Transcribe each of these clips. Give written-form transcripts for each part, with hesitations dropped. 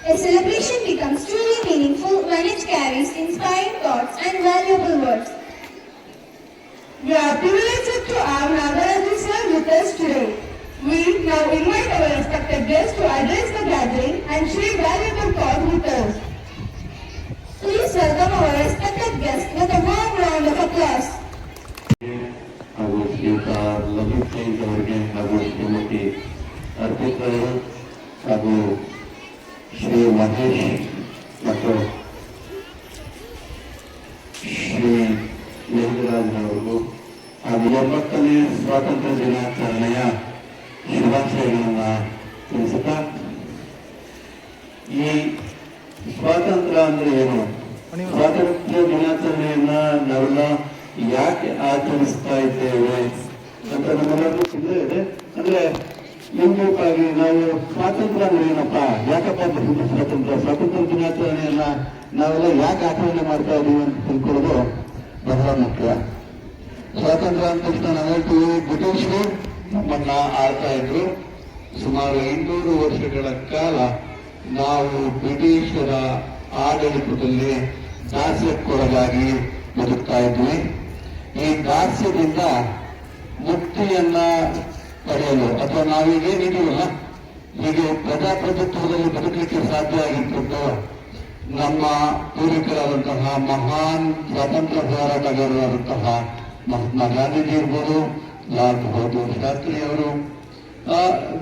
A celebration becomes truly meaningful when it carries inspiring thoughts and valuable words. We are privileged to have Nagaraja sir with us today. We now invite our respected guests to address the gathering and share valuable thoughts with us. Please welcome our respected guest with a warm round of applause. ಹಾಗೂ ಶ್ರೀಯುತ ಲಲಿತ್ ಜೈನ್ ಅವರಿಗೆ ಹಾಗೂ ಶ್ರೀಮತಿ ಅರ್ಪಿತಾ ಹಾಗೂ ಶ್ರೀ ಮಹೇಶ್ ಮತ್ತು ಶ್ರೀ ಲಿಂಗರಾಜ್ ಅವರಿಗೂ ಹಾಗೂ 70ನೇ ಸ್ವಾತಂತ್ರ್ಯ ದಿನಾಚರಣೆಯ ಶುಭಾಶಯಗಳನ್ನು ತಿಳಿಸುತ್ತಾ, ಈ ಸ್ವಾತಂತ್ರ್ಯ ಅಂದ್ರೆ ಏನು, ಸ್ವಾತಂತ್ರ್ಯ ದಿನಾಚರಣೆಯನ್ನ ನಾವೆಲ್ಲ ಯಾಕೆ ಆಚರಿಸ್ತಾ ಇದ್ದೇವೆ ಅಂತ ನಮ್ಮೆಲ್ಲರಿಗೂ ತಿಳಿದೇ ಇದೆ. ಅಂದ್ರೆ ಮೂಲಭೂತವಾಗಿ ನಾವು ಸ್ವಾತಂತ್ರ್ಯ ಅಂದ್ರೆ ಏನಪ್ಪ, ಯಾಕಪ್ಪ ಸ್ವಾತಂತ್ರ್ಯ ದಿನಾಚರಣೆಯನ್ನ ನಾವೆಲ್ಲ ಯಾಕೆ ಆಚರಣೆ ಮಾಡ್ತಾ ಇದೀವಿ ಅಂತ ತಿಳ್ಕೊಳ್ಳೋದು ಬಹಳ ಮುಖ್ಯ. ಸ್ವಾತಂತ್ರ್ಯ ಅಂದ ತಕ್ಷಣ ನಾವು ಹೇಳ್ತೀವಿ, ಬ್ರಿಟಿಷರು ನಮ್ಮನ್ನ ಆಳ್ತಾ ಇದ್ರು. ಸುಮಾರು 800 ವರ್ಷಗಳ ಕಾಲ ನಾವು ಬ್ರಿಟಿಷರ ಆಡಳಿತದಲ್ಲಿ ದಾಸ್ಯಕ್ಕೊಳಗಾಗಿ ಬದುಕ್ತಾ ಇದ್ವಿ. ಈ ದಾಸ್ಯದಿಂದ ಮುಕ್ತಿಯನ್ನ ಪಡೆಯಲು ಅಥವಾ ನಾವೀಗೇನಿದೀವಲ್ಲ, ಹೀಗೆ ಪ್ರಜಾಪ್ರಭುತ್ವದಲ್ಲಿ ಬದುಕಲಿಕ್ಕೆ ಸಾಧ್ಯ ಆಗಿದ್ದು ನಮ್ಮ ಪೂರ್ವಿಕರಾದಂತಹ ಮಹಾನ್ ಸ್ವಾತಂತ್ರ್ಯ ಹೋರಾಟಗಾರರಾದಂತಹ ಮಹಾತ್ಮ ಗಾಂಧೀಜಿ ಇರ್ಬೋದು, ಲಾಲ್ ಬಹದ್ದೂರ್ ಶಾಸ್ತ್ರಿ ಅವರು,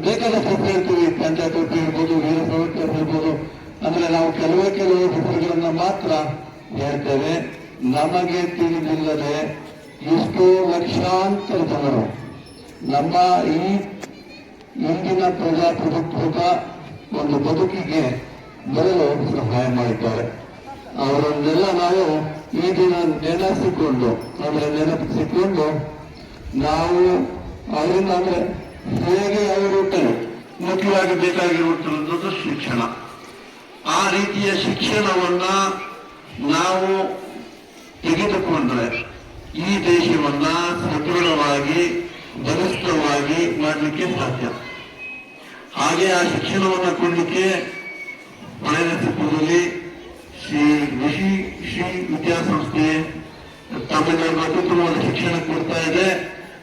ಬೇಕಾದಷ್ಟು ಹೇಳ್ತೀವಿ, ಪಂಚಾಯತ್ ಇರ್ಬೋದು, ವೀರ ಸಾವರ್ಕರ್ ಇರ್ಬೋದು. ಅಂದ್ರೆ ನಾವು ಕೆಲವು ಹೆಸರುಗಳನ್ನ ಮಾತ್ರ ಹೇಳ್ತೇವೆ. ನಮಗೆ ತಿಳಿದಿಲ್ಲದೆ ಎಷ್ಟೋ ಲಕ್ಷಾಂತರ ಜನರು ನಮ್ಮ ಈ ಇಂದಿನ ಪ್ರಜಾಪ್ರಭುತ್ವದ ಒಂದು ಬದುಕಿಗೆ ಬರಲು ಸಹಾಯ ಮಾಡಿದ್ದಾರೆ. ಅವರನ್ನೆಲ್ಲ ನಾವು ಈ ದಿನ ನೆನಪಿಸಿಕೊಂಡು ನಾವು ಅವರಿಂದ ಅಂದ್ರೆ ಹೇಗೆ ಅವರು ಮುಖ್ಯವಾಗಿ ಬೇಕಾಗಿರುವಂತದ್ದು ಶಿಕ್ಷಣ. ಆ ರೀತಿಯ ಶಿಕ್ಷಣವನ್ನ ನಾವು ತೆಗೆದುಕೊಂಡ್ರೆ ಈ ದೇಶವನ್ನ ಸದೃಢವಾಗಿ ಬಲಿಷ್ಠವಾಗಿ ಮಾಡಲಿಕ್ಕೆ ಸಾಧ್ಯ. ಹಾಗೆ ಆ ಶಿಕ್ಷಣವನ್ನು ಕೊಡಲಿಕ್ಕೆ ಪಳೆನಸಿಪುರದಲ್ಲಿ ಶ್ರೀ ವಿದ್ಯಾಸಂಸ್ಥೆ ತಮಿಳುನಾಡು ಅತ್ಯುತ್ತಮವಾದ ಶಿಕ್ಷಣ ಕೊಡ್ತಾ ಇದೆ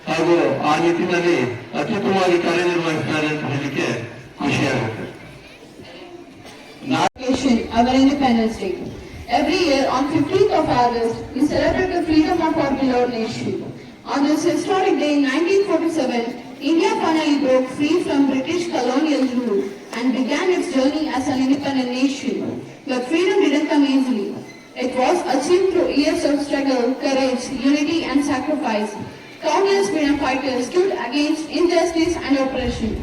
ಹಾಗೂ ಆ ನಿಟ್ಟಿನಲ್ಲಿ ಅತ್ಯುತ್ತಮವಾಗಿ ಕಾರ್ಯನಿರ್ವಹಿಸ್ತಾರೆ ಅಂತ ಹೇಳಲಿಕ್ಕೆ ಖುಷಿಯಾಗುತ್ತೆ. Our Independence Day. Every year on 15th of August, we celebrate the freedom of our beloved nation. On this historic day in 1947, India finally broke free from British colonial rule and began its journey as an independent nation. But freedom didn't come easily. It was achieved through years of struggle, courage, unity and sacrifice. Countless freedom fighters stood against injustice and oppression.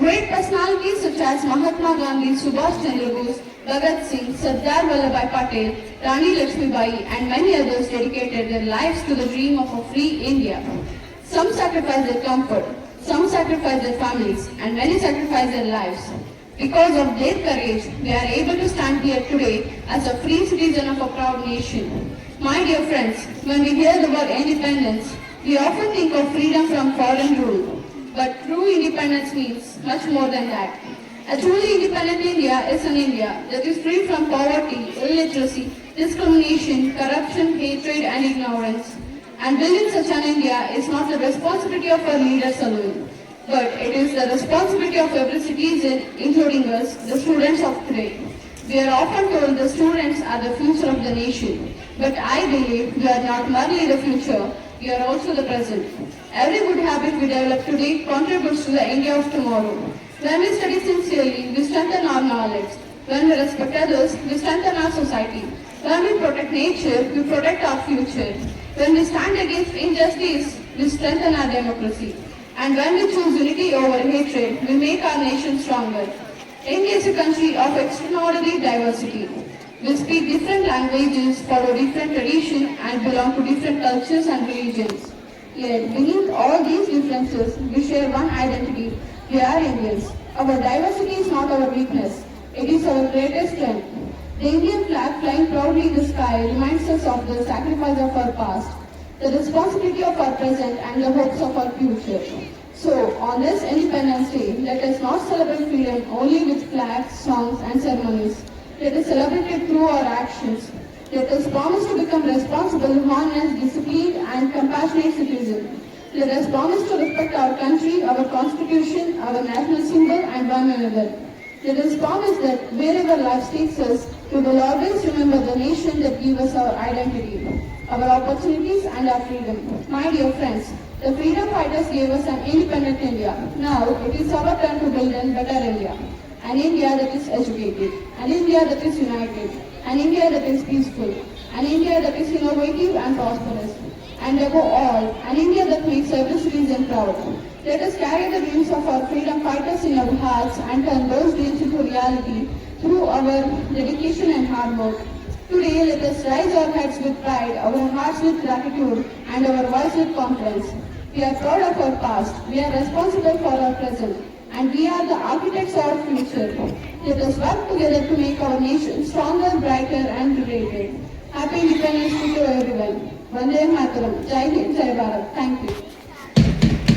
Great personalities such as Mahatma Gandhi, Subhash Chandra Bose, Bhagat Singh, Sardar Vallabhbhai Patel, Rani Lakshmibai and many others dedicated their lives to the dream of a free India. Some sacrificed their comfort, some sacrificed their families and many sacrificed their lives. Because of their courage, they are able to stand here today as a free citizen of a proud nation. My dear friends, when we hear the word independence, we often think of freedom from foreign rule. But true independence means much more than that. A truly independent India is an India that is free from poverty, illiteracy, discrimination, corruption, hatred and ignorance. And building such an India is not the responsibility of our leaders alone, but it is the responsibility of every citizen, including us, the students of today. We are often told the students are the future of the nation, but I believe we are not merely the future, we are also the present. Every good habit we develop today contributes to the India of tomorrow. When we study sincerely, we strengthen our knowledge. When we respect others, we strengthen our society. When we protect nature, we protect our future. When we stand against injustice, we strengthen our democracy. And when we choose unity over hatred, we make our nation stronger. India is a country of extraordinary diversity. We speak different languages, follow different traditions, and belong to different cultures and religions. Yet, beneath all these differences, we share one identity. We are Indians. Our diversity is not our weakness. It is our greatest strength. The Indian flag flying proudly in the sky reminds us of the sacrifice of our past, the responsibility of our present, and the hopes of our future. So, on this Independence Day, let us not celebrate freedom only with flags, songs, and ceremonies. Let us celebrate it through our actions. Let us promise to become responsible, honest, disciplined, and compassionate citizens. Let us promise to respect our country, our constitution, our national symbol, and one another. Let us promise that wherever life takes us, we will always remember the nation that gave us our identity, our opportunities, and our freedom. My dear friends, the freedom fighters gave us an independent India. Now it is our turn to build a better India. An India that is educated, an India that is united, an India that is peaceful, an India that is innovative and prosperous, and above all, an India that makes every citizen proud. Let us carry the dreams of our freedom fighters in our hearts and turn those dreams into reality through our dedication and hard work. Today, let us raise our heads with pride, our hearts with gratitude, and our voice with confidence. We are proud of our past, we are responsible for our present, and we are the architects of our future. Let us work together to make our nation stronger, brighter, and liberated. Happy Independence Day to everyone. Vande Mataram. Jai Hind, Jai Bharat. Thank you.